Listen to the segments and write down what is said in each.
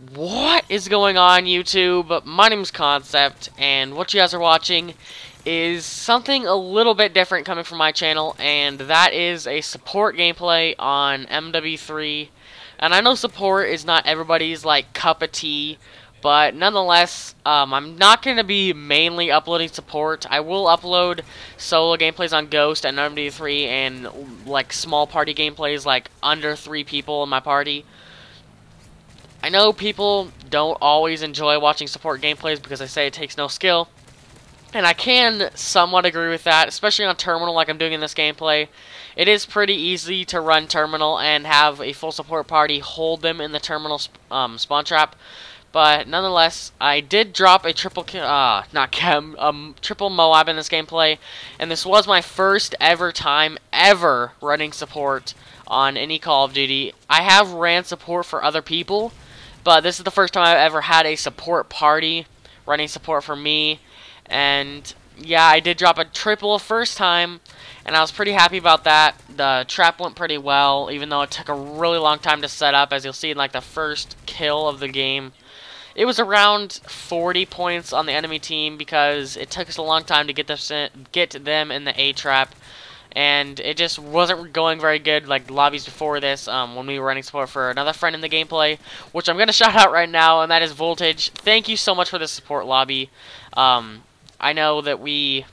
What is going on, YouTube? My name is Concept, and what you guys are watching is something a little bit different coming from my channel, and that is a support gameplay on MW3. And I know support is not everybody's like cup of tea, but nonetheless, I'm not going to be mainly uploading support. I will upload solo gameplays on Ghost and MW3 and like small party gameplays like under 3 people in my party. I know people don't always enjoy watching support gameplays because they say it takes no skill, and I can somewhat agree with that, especially on Terminal like I'm doing in this gameplay. It is pretty easy to run Terminal and have a full support party hold them in the Terminal spawn trap, but nonetheless, I did drop a triple MOAB in this gameplay, and this was my first time ever running support on any Call of Duty. I have ran support for other people, but this is the first time I've ever had a support party running support for me. And yeah, I did drop a triple first time, and I was pretty happy about that. The trap went pretty well, even though it took a really long time to set up, as you'll see in like the first kill of the game. It was around 40 points on the enemy team because it took us a long time to get them in the A trap. And it just wasn't going very good like lobbies before this when we were running support for another friend in the gameplay, which I'm going to shout out right now, and that is Voltage. Thank you so much for this support lobby. I know that we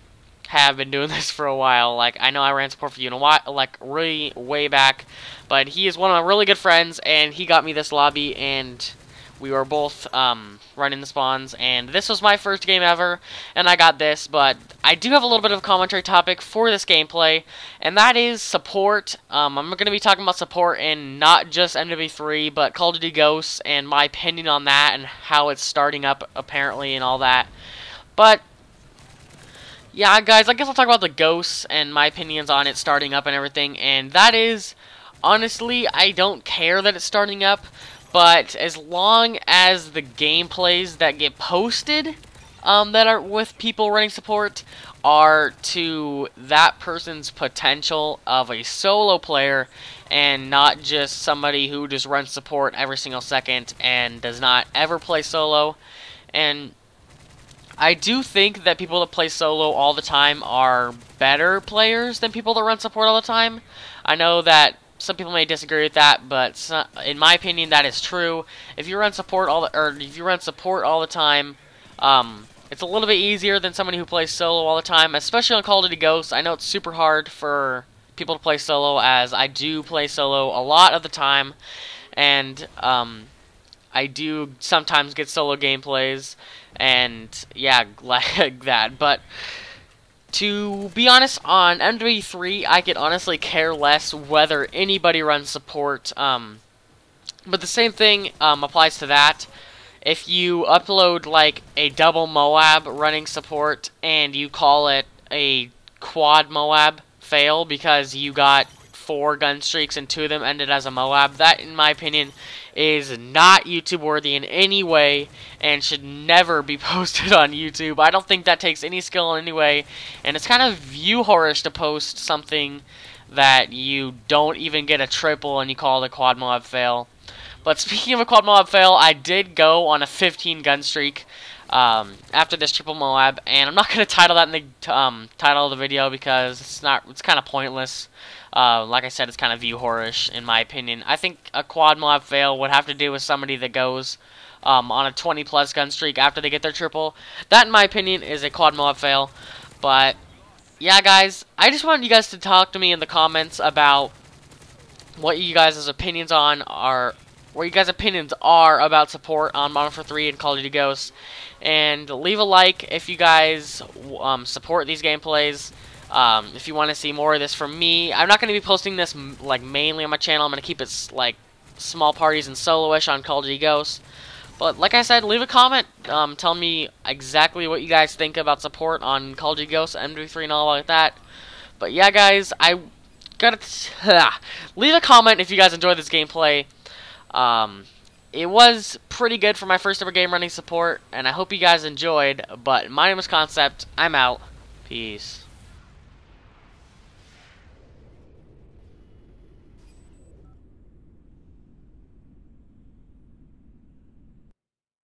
have been doing this for a while. Like, I know I ran support for you in a while, like really way back, but he is one of my really good friends, and he got me this lobby, and we were both running the spawns, and this was my first game ever, and I got this. But I do have a little bit of a commentary topic for this gameplay, and that is support. I'm going to be talking about support in not just MW3, but Call of Duty Ghosts, and my opinion on that, and how it's starting up, apparently, and all that. But yeah, guys, I guess I'll talk about the Ghosts, and my opinions on it starting up and everything, and that is, honestly, I don't care that it's starting up. But as long as the gameplays that get posted that are with people running support are to that person's potential of a solo player and not just somebody who just runs support every single second and does not ever play solo. And I do think that people that play solo all the time are better players than people that run support all the time. I know that some people may disagree with that, but in my opinion, that is true. If you run support all the time, it's a little bit easier than somebody who plays solo all the time, especially on Call of Duty Ghosts. I know it's super hard for people to play solo, as I do play solo a lot of the time, and I do sometimes get solo gameplays, and yeah, like that. But to be honest, on MW3, I could honestly care less whether anybody runs support. But the same thing applies to that. If you upload like a double MOAB running support and you call it a quad MOAB fail because you got 4 gun streaks and 2 of them ended as a MOAB, that, in my opinion, is not YouTube worthy in any way and should never be posted on YouTube. I don't think that takes any skill in any way, and it's kind of view whorish to post something that you don't even get a triple and you call it a quad MOAB fail. But speaking of a quad MOAB fail, I did go on a 15 gun streak after this triple MOAB, and I'm not going to title that in the title of the video because it's kind of pointless. Like I said, it's kind of view whorish in my opinion. I think a quad MOAB fail would have to do with somebody that goes on a 20+ gun streak after they get their triple. That, in my opinion, is a quad MOAB fail. But yeah, guys, I just wanted you guys to talk to me in the comments about what you guys' opinions are about support on Modern Warfare 3 and Call of Duty Ghosts, and leave a like if you guys support these gameplays. If you want to see more of this from me, I'm not going to be posting this like mainly on my channel. I'm going to keep it like small parties and solo-ish on Call of Duty Ghosts. But like I said, leave a comment. Tell me exactly what you guys think about support on Call of Duty Ghosts, MW3, and all like that. But yeah, guys, I gotta leave a comment if you guys enjoyed this gameplay. It was pretty good for my first ever game running support, and I hope you guys enjoyed. But my name is Concept. I'm out. Peace.